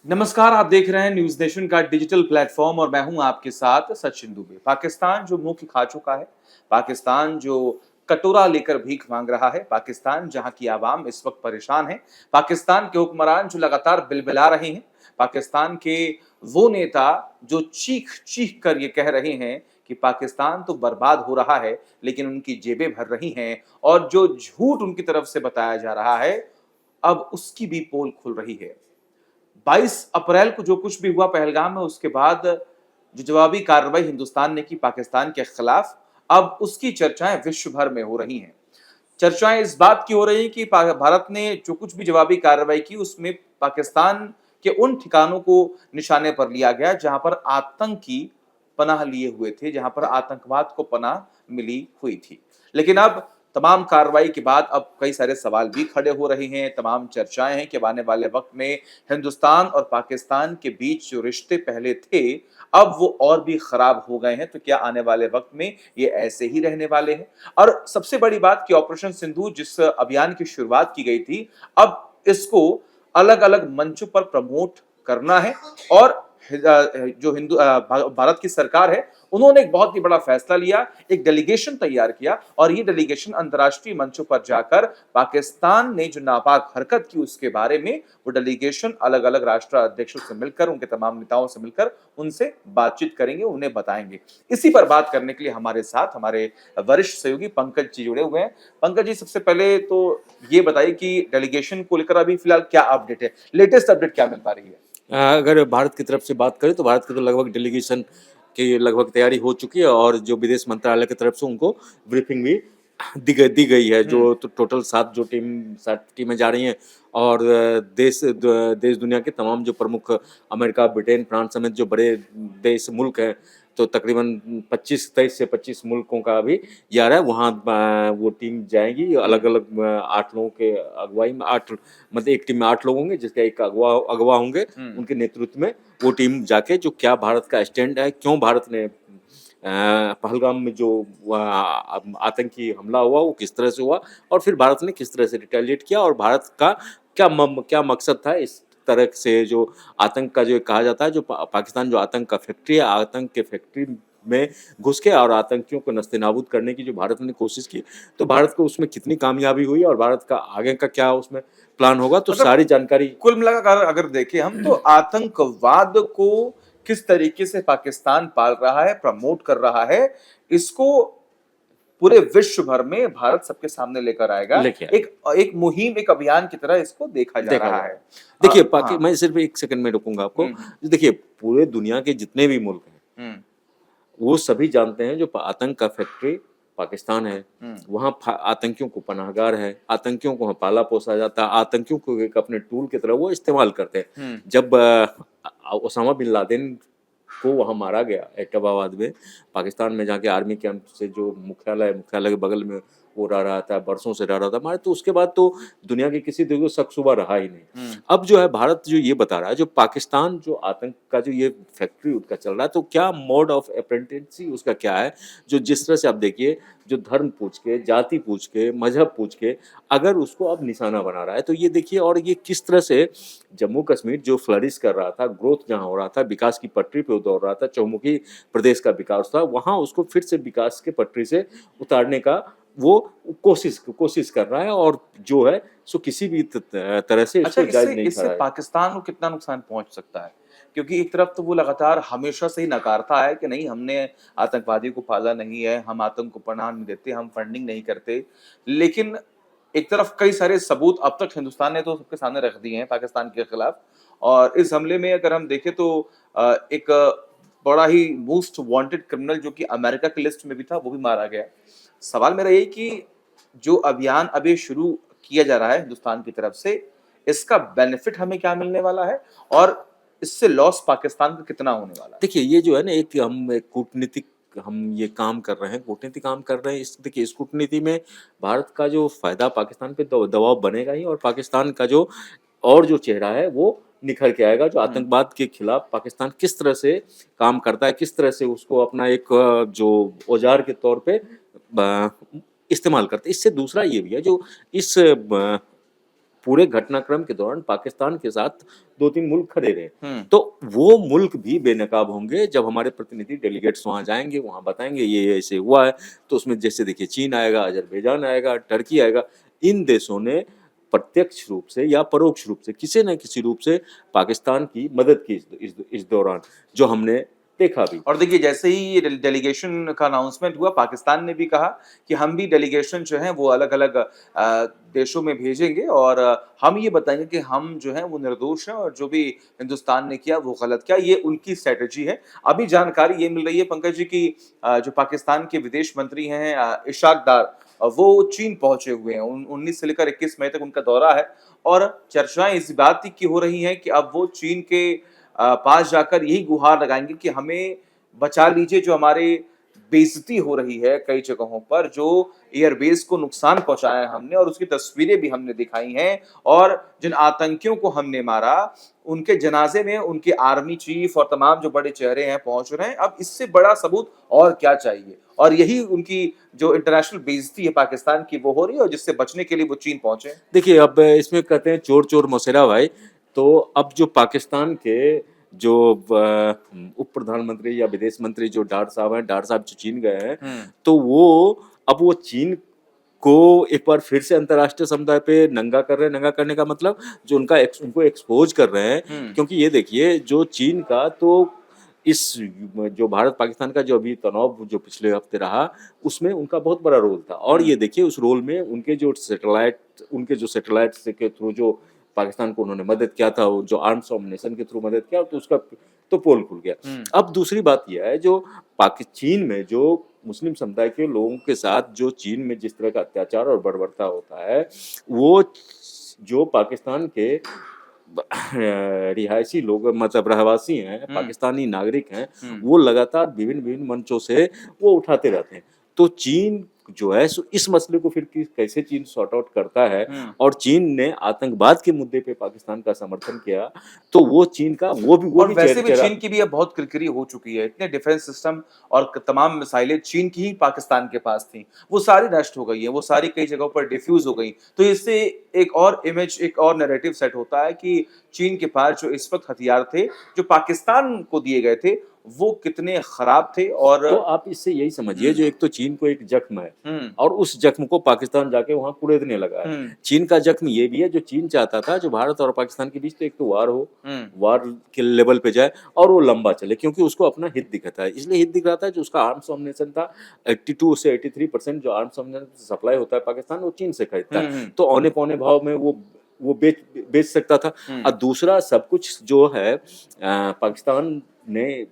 नमस्कार, आप देख रहे हैं न्यूज़ नेशन का डिजिटल प्लेटफ़ॉर्म और मैं हूं आपके साथ सचिन दुबे। पाकिस्तान जो मुँह की खा चुका है, पाकिस्तान जो कटोरा लेकर भीख माँग रहा है, पाकिस्तान जहां की आवाम इस वक्त परेशान है, पाकिस्तान के हुक्मरान जो लगातार बिलबिला रहे हैं, पाकिस्तान के वो नेता जो चीख-चीख कर ये कह रहे हैं कि पाकिस्तान तो बर्बाद हो रहा है, लेकिन उनकी जेबें भर रही हैं और जो झूठ उनकी तरफ से बताया जा रहा है, अब उसकी भी पोल खुल रही है। 22 अप्रैल को जो कुछ भी हुआ पहलगाम में, उसके बाद जो जवाबी कार्रवाई हिंदुस्तान ने की पाकिस्तान के खिलाफ, अब उसकी चर्चाएं विश्व भर में हो रही हैं। चर्चाएं इस बात की हो रही हैं कि भारत ने जो कुछ भी जवाबी कार्रवाई की, उसमें पाकिस्तान के उन ठिकानों को निशाने पर लिया गया जहां पर आतंकी पनाह लिए हुए थे, जहां पर आतंकवाद को पनाह मिली हुई थी। लेकिन अब तमाम कार्रवाई के बाद अब कई सारे सवाल भी खड़े हो रहे हैं, तमाम चर्चाएं हैं कि अब आने वाले वक्त में हिंदुस्तान और पाकिस्तान के बीच जो रिश्ते पहले थे, अब वो और भी खराब हो गए हैं। तो क्या आने वाले वक्त में ये ऐसे ही रहने वाले हैं? और सबसे बड़ी बात कि ऑपरेशन सिंदूर जिस अभियान की शुरुआत की गई थी, अब इसको अलग-अलग मंचों पर प्रमोट करना है और जो भारत की सरकार है, उन्होंने एक बहुत ही बड़ा फैसला लिया, एक डेलीगेशन तैयार किया और ये डेलीगेशन अंतर्राष्ट्रीय मंचों पर जाकर पाकिस्तान ने जो नापाक हरकत की उसके बारे में वो डेलीगेशन अलग-अलग राष्ट्र अध्यक्षों से मिलकर, उनके तमाम नेताओं से मिलकर उनसे बातचीत करेंगे, उन्हें बताएंगे। इसी पर बात करने के लिए हमारे साथ हमारे वरिष्ठ सहयोगी पंकज जी जुड़े हुए हैं। पंकज जी, सबसे पहले तो ये बताइए कि डेलीगेशन को लेकर अभी फिलहाल क्या अपडेट है? लेटेस्ट अपडेट क्या मिल पा रही है? अगर भारत की तरफ से बात करें तो भारत की तो लगभग डेलीगेशन की लगभग तैयारी हो चुकी है और जो विदेश मंत्रालय की तरफ से उनको ब्रीफिंग भी दी गई है। हुँ। जो तो टोटल 7 टीमें जा रही हैं और देश दुनिया के तमाम जो प्रमुख अमेरिका, ब्रिटेन, फ्रांस समेत जो बड़े देश मुल्क हैं, तो तकरीबन 23 से 25 मुल्कों का अभी जा रहा है। वहाँ वो टीम जाएगी अलग-अलग 8 लोगों के अगुवाई में 8 मतलब एक टीम में 8 लोग होंगे जिसका एक अगवा होंगे। हुँ। उनके नेतृत्व में वो टीम जाके जो क्या भारत का स्टैंड है, क्यों भारत ने पहलगाम में जो आतंकी हमला हुआ वो किस तरह से हुआ और फिर भारत ने किस तरह से रिटेलिएट किया और भारत का क्या मकसद था इस तरह से जो आतंक का जो कहा जाता है जो पाकिस्तान जो आतंक का फैक्ट्री है, आतंक के फैक्ट्री में घुस के और आतंकियों को नस्ते-नाबूद करने की जो भारत ने कोशिश की, तो भारत को उसमें कितनी कामयाबी हुई और भारत का आगे का क्या उसमें प्लान होगा, तो मतलब सारी जानकारी। कुल मिलाकर अगर देखें हम तो आतंकवाद को किस तरीके से पाकिस्तान पाल रहा है, प्रमोट कर रहा है, इसको पूरे विश्व भर में भारत सबके सामने लेकर आएगा। लेके एक एक मुहिम, एक अभियान की तरह इसको देखा जा देखा रहा जाए। है। देखिए हाँ। मैं सिर्फ़ 1 सेकंड में रोकूँगा आपको। हुँ, हुँ, देखिए, पूरे दुनिया के जितने भी मुल्क हैं, हुँ, वो सभी जानते हैं जो प आतंक का फैक्ट्री पाकिस्तान है, हुँ, वहाँ फ आतंकियों को पनाहगार है, आतंकियों को वहाँ पाला-पोसा जाता है, आतंकियों को एक अपने टूल की तरह वो इस्तेमाल करते हैं। हुँ, जब ओसामा बिन लादेन को वहाँ मारा गया एबटाबाद में, पाकिस्तान में जाके आर्मी कैंप से जो मुख्यालय के बगल में वो रह रहा था, बरसों से रह रहा था, मारे तो उसके बाद तो दुनिया के किसी देश को शक-शुबा रहा ही नहीं। हुँ। अब जो है भारत जो ये बता रहा है, जो पाकिस्तान जो आतंक का जो ये फैक्ट्री उसका चल रहा है, तो क्या मोड ऑफ अप्रेंटिसशिप उसका क्या है? जो जिस तरह से आप देखिए, जो धर्म पूछ के, जाति पूछ के, मज़हब पूछ के, अगर उसको अब निशाना बना रहा है, तो ये देखिए और ये किस तरह से जम्मू-कश्मीर जो फ्लरिश कर रहा था, ग्रोथ जहाँ हो रहा था, विकास की पटरी पे वो दौड़ रहा था, चहुमुखी प्रदेश का विकास था, वहाँ उसको फिर से विकास के पटरी से उतारने का वो कोशिश कर रहा है और जो है सो किसी भी तरह से अच्छा, इसको जायज़ इससे नहीं इससे ठहराया है। पाकिस्तान को कितना नुकसान पहुँच सकता है? क्योंकि एक तरफ तो वो लगातार हमेशा से ही नकारता है कि नहीं, हमने आतंकवादी को पाला नहीं है, हम आतंक को पनाह नहीं देते, हम फंडिंग नहीं करते। लेकिन एक तरफ कई सारे सबूत अब तक हिंदुस्तान ने तो सबके सामने रख दिए हैं पाकिस्तान के खिलाफ और इस हमले में अगर हम देखें तो एक बड़ा ही मोस्ट वांटेड क्रिमिनल जो कि अमेरिका की लिस्ट में भी था, वो भी मारा गया। सवाल मेरा यही कि जो अभियान अभी शुरू किया जा रहा है हिंदुस्तान की तरफ से, इसका बेनिफिट हमें क्या मिलने वाला है और इससे लॉस पाकिस्तान को कितना होने वाला है? देखिए, ये जो है ना एक हम एक कूटनीतिक हम ये काम कर रहे हैं, कूटनीतिक काम कर रहे हैं। इस देखिए इस कूटनीति में भारत का जो फ़ायदा पाकिस्तान पे दबाव बनेगा ही और पाकिस्तान का जो और जो चेहरा है वो निखर के आएगा। जो हुँ। आतंकवाद के खिलाफ पाकिस्तान किस तरह से काम करता है, किस तरह से उसको अपना एक जो औज़ार के तौर पे ब इस्तेमाल करता है। इससे दूसरा ये भी है जो इस पूरे घटनाक्रम के दौरान पाकिस्तान के साथ 2-3 मुल्क खड़े रहे। हम्म। तो वो मुल्क भी बेनकाब होंगे जब हमारे प्रतिनिधि डेलीगेट्स वहाँ जाएँगे, वहाँ बताएँगे ये ऐसे हुआ है। तो उसमें जैसे देखिए चीन आएगा, अज़रबैजान आएगा, टर्की आएगा। इन देशों ने प्रत्यक्ष रूप से या परोक्ष रूप से किसी न किसी रूप से पाकिस्तान की मदद की इस दौरान, जो हमने देखा भी। और देखिए जैसे ही ये डेलीगेशन का अनाउंसमेंट हुआ, पाकिस्तान ने भी कहा कि हम भी डेलीगेशन जो है वो अलग-अलग देशों में भेजेंगे और हम ये बताएंगे कि हम जो है वो निर्दोष हैं और जो भी हिंदुस्तान ने किया वो गलत किया, ये उनकी स्ट्रेटजी है। अभी जानकारी ये मिल रही है पंकज जी की जो पाकिस्तान के विदेश मंत्री हैं इशाक डार, वो चीन पहुंचे हुए हैं। 19 से लेकर 21 मई तक उनका दौरा है और चर्चाएं इस बात की हो रही हैं कि अब वो चीन के पास जाकर यही गुहार लगाएंगे कि हमें बचा लीजिए, जो हमारे बेइज्जती हो रही है कई जगहों पर, जो एयरबेस को नुकसान पहुंचाया है हमने और उसकी तस्वीरें भी हमने दिखाई हैं और जिन आतंकियों को हमने मारा उनके जनाजे में उनके आर्मी चीफ और तमाम जो बड़े चेहरे हैं पहुंच रहे हैं। अब इससे बड़ा सबूत और क्या चाहिए, और यही उनकी जो इंटरनेशनल बेइज्जती है पाकिस्तान की वो हो रही है और जिससे बचने के लिए वो चीन पहुंचे। देखिए अब इसमें कहते हैं चोर चोर मौसेरा भाई। तो अब जो पाकिस्तान के जो उप प्रधानमंत्री या विदेश मंत्री जो डार साहब हैं, डार साहब जो चीन गए हैं, तो वो चीन को एक बार फिर से अंतर्राष्ट्रीय समुदाय पे नंगा कर रहे हैं। नंगा करने का मतलब जो उनको एक्सपोज कर रहे हैं, क्योंकि ये देखिए जो चीन का तो इस जो भारत पाकिस्तान का जो अभी तनाव जो पिछले हफ्ते रहा, उसमें उनका बहुत बड़ा रोल था। और ये देखिए उस रोल में उनके जो सैटेलाइट के थ्रू जो पाकिस्तान को उन्होंने मदद किया था, वो जो आर्म्स ऑर्गेनाइजेशन के थ्रू मदद किया, तो उसका तो पोल खुल गया। अब दूसरी बात यह है जो चीन में जो मुस्लिम समुदाय के लोगों के साथ जो चीन में जिस तरह का अत्याचार और बर्बरता होता है, वो जो पाकिस्तान के रिहायशी लोग मतलब रहवासी हैं, पाकिस्तानी नागरिक हैं, वो लगातार विभिन्न मंचों से वो उठाते रहते हैं। तो चीन जो है इस मसले को फिर कैसे चीन सॉर्ट आउट करता है, और चीन ने आतंकवाद के मुद्दे पे पाकिस्तान का समर्थन किया, तो वो चीन का वो भी वैसे भी चीन की भी अब बहुत किरकिरी हो चुकी है। इतने डिफेंस सिस्टम और तमाम मिसाइलें चीन की ही पाकिस्तान के पास थी, वो सारी नष्ट हो गई है, वो सारी कई जगहों पर डिफ्यूज हो गई। तो इससे एक और इमेज, एक और नैरेटिव सेट होता है कि चीन के पास जो इस वक्त हथियार थे जो पाकिस्तान को दिए गए थे वो कितने खराब थे। और तो आप इससे यही समझिए जो एक तो चीन को एक जख्म है और उस जख्म को पाकिस्तान जाके वहां कुरेदने लगा है। चीन का जख्म ये भी है जो चीन चाहता था जो भारत और पाकिस्तान के बीच तो एक तो वार हो, वार के लेवल पे जाए और वो लंबा चले, क्योंकि उसको अपना हित दिखता है। इसलिए हित दिख रहा था जो उसका आर्म्स अम्युनिशन था 82 से 83% जो आर्म्स अम्युनिशन सप्लाई होता है पाकिस्तान वो चीन से खरीदता है, तो औने पौने भाव में वो बेच सकता था। और दूसरा सब कुछ जो है पाकिस्तान ने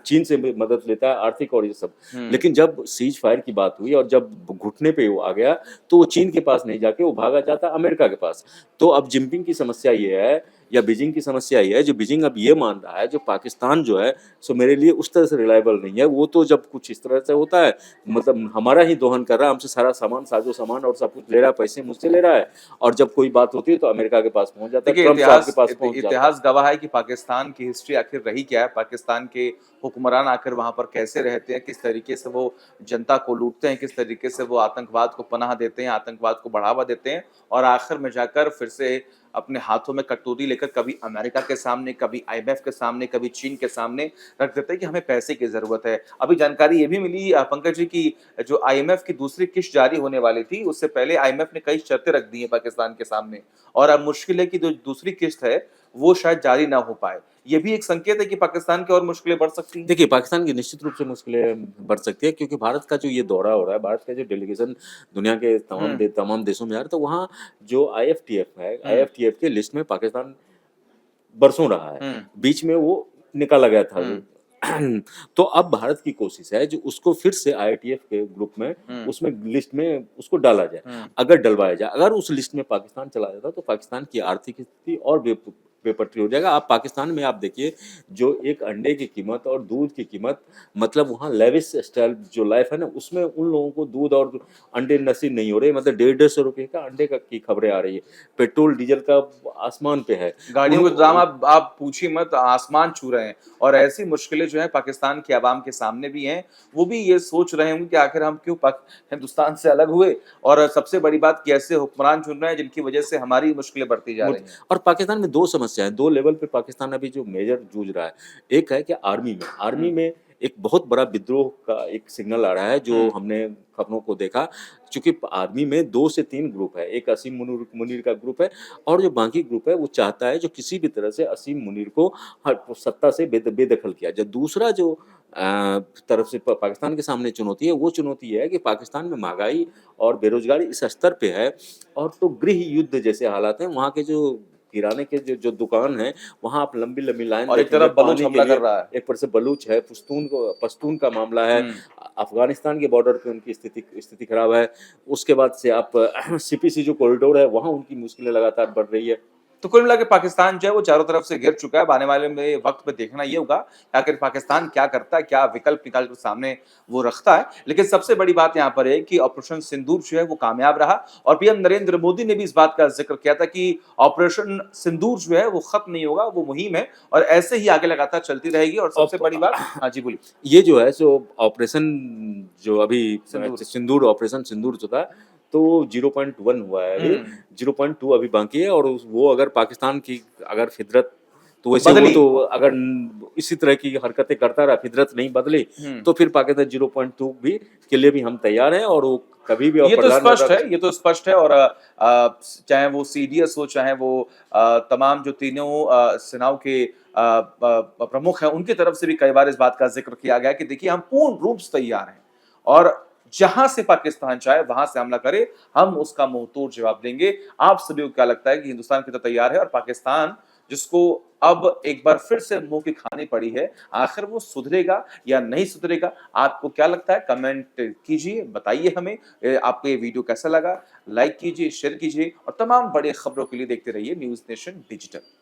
चीन से मदद लेता है आर्थिक और ये सब, लेकिन जब सीज फायर की बात हुई और जब घुटने पे वो आ गया तो वो चीन के पास नहीं जाके वो भागा जाता अमेरिका के पास। तो अब जिनपिंग की समस्या ये है या बीजिंग की समस्या ये है, जो बीजिंग अब ये मान रहा है जो पाकिस्तान जो है सो मेरे लिए उस तरह से रिलायबल नहीं है। वो तो जब कुछ इस तरह से होता है मतलब हमारा ही दोहन कर रहा है, हमसे सारा सामान साजो सामान और सब कुछ ले रहा है, पैसे मुझसे ले रहा है, और जब कोई बात होती है तो अमेरिका के पास पहुंच जाता है, ट्रंप साहब के पास पहुंच जाता है। इतिहास गवाह है कि पाकिस्तान की हिस्ट्री आखिर रही क्या है, पाकिस्तान के हुक्मरान आखिर वहां पर कैसे रहते हैं, किस तरीके से वो जनता को लूटते हैं, किस तरीके से वो आतंकवाद को पनाह देते हैं, आतंकवाद को बढ़ावा देते हैं और आखिर में जाकर फिर से अपने हाथों में कटोरी लेकर कभी अमेरिका के सामने, कभी आईएमएफ के सामने, कभी चीन के सामने रख देते हैं कि हमें पैसे की जरूरत है। अभी जानकारी ये भी मिली पंकज जी की जो आईएमएफ की दूसरी किस्त जारी होने वाली थी उससे पहले आईएमएफ ने कई शर्तें रख दी हैं पाकिस्तान के सामने और अब मुश्किल है कि जो दूसरी किस्त है वो शायद जारी ना हो पाए। ये भी एक संकेत है कि पाकिस्तान की और मुश्किलें बढ़ सकती हैं। देखिए पाकिस्तान की निश्चित रूप से मुश्किलें बढ़ सकती है, क्योंकि भारत का जो ये दौरा हो रहा है, भारत का जो डेलीगेशन दुनिया के तमाम देशों में आ रहा है, तो वहाँ जो आईएफटीएफ है, आईएफटीएफ के लिस्ट में पाकिस्तान बरसों रहा है, बीच में वो निकाला गया था। तो अब भारत की कोशिश है जो उसको फिर से आईटीएफ के ग्रुप में उसमें लिस्ट में उसको डाला जाए। अगर डलवाया जाए, अगर उस लिस्ट में पाकिस्तान चला जाता तो पाकिस्तान की आर्थिक स्थिति और बेपटरी हो जाएगा। आप पाकिस्तान में आप देखिए, जो एक अंडे की कीमत और दूध की कीमत, मतलब वहाँ लेविश स्टाइल जो लाइफ है ना, उसमें उन लोगों को दूध और अंडे नसीब नहीं हो रहे, मतलब 150-150 रुपए का अंडे का की खबरें आ रही है। पेट्रोल डीजल का आसमान पे है। गाड़ियों के दाम आप पूछिए मत, आसमान छू रहे हैं। और ऐसी मुश्किलें जो है पाकिस्तान की आवाम के सामने भी हैं। वो भी ये सोच रहे होंगे कि आखिर हम क्यों हिंदुस्तान से अलग हुए, और सबसे बड़ी बात कि ऐसे हुक्मरान चुन रहे हैं जिनकी वजह से हमारी मुश्किलें बढ़ती जा मुद रही हैं। और पाकिस्तान में 2 समस्याएँ हैं, 2 लेवल पे पाकिस्तान अभी जो मेजर जूझ रहा है। एक है कि आर्मी हुँ, में एक बहुत बड़ा विद्रोह का एक सिग्नल आ रहा है, जो हुँ। हमने खबरों को देखा। चूँकि आर्मी में 2 से 3 ग्रुप है, एक असीम मुनीर का ग्रुप है, और जो बाकी ग्रुप है वो चाहता है जो किसी भी तरह से असीम मुनीर को सत्ता से बेदखल किया जाए। दूसरा जो तरफ से प पाकिस्तान के सामने चुनौती है, वो चुनौती ये है कि पाकिस्तान में महँगाई और बेरोज़गारी इस स्तर पे है, और तो गृह युद्ध जैसे हालात हैं। वहाँ के जो किराने के जो जो दुकान हैं, वहाँ आप लंबी-लंबी लाइन और एक देखेंगे तरफ बलूच पानी के हमला कर लिए। रहा है। एक तरफ से बलूच है, पश्तून का मामला है, हुँ। अफ़गानिस्तान के बॉर्डर पे उनकी स्थिति खराब है। उसके बाद से आप सीपीसी जो कॉरिडोर है, वहाँ उनकी मुश्किलें लगातार बढ़ रही है। तो कुल मिला के पाकिस्तान जो है वो चारों तरफ से घिर चुका है। अब आने वाले में वक़्त पे देखना ये होगा कि आखिर पाकिस्तान क्या करता है, क्या विकल्प निकाल कर सामने वो रखता है। लेकिन सबसे बड़ी बात यहाँ पर है कि ऑपरेशन सिंदूर जो है वो कामयाब रहा, और पीएम नरेंद्र मोदी ने भी इस बात का ज़िक्र किया था कि ऑपरेशन सिंदूर जो है वो खत्म नहीं होगा, वो मुहिम है और ऐसे ही आगे लगातार चलती रहेगी। और सबसे ऑप बड़ी बात, हाँ जी, बोलिए। ये जो है सो ऑपरेशन, जो अभी सिंदूर। सिंदूर ऑपरेशन सिंदूर जो था, तो 0.1 हुआ है अभी, हुँ, 0.2 अभी बाकी है, और वो अगर पाकिस्तान की अगर फितरत, तो वैसे वो बदली। तो अगर इसी तरह की हरकतें करता रहा, फितरत नहीं बदली, हुँ। तो फिर पाकिस्तान 0.2 भी के लिए भी हम तैयार हैं, और वो कभी भी, और ये तो स्पष्ट है, प्रधानमंत्री। ये तो स्पष्ट है। और चाहे वो सीडीएस हो, चाहे वो तमाम जो तीनों सेनाओं के प्रमुख हैं, उनकी तरफ से भी कई बार इस बात का ज़िक्र किया गया है कि देखिए हम पूर्ण रूप से तैयार हैं, और जहाँ से पाकिस्तान चाहे वहाँ से हमला करे, हम उसका मुँहतोड़ जवाब देंगे। आप सभी को क्या लगता है कि हिंदुस्तान कितना तैयार है, और पाकिस्तान जिसको अब एक बार फिर से मुँह की खानी पड़ी है, आखिर वो सुधरेगा या नहीं सुधरेगा? आपको क्या लगता है? कमेंट कीजिए, बताइए हमें। आपको ये वीडियो कैसा लगा? लाइक कीजिए, शेयर कीजिए, और तमाम बड़ी खबरों के लिए देखते रहिए न्यूज़ नेशन डिजिटल।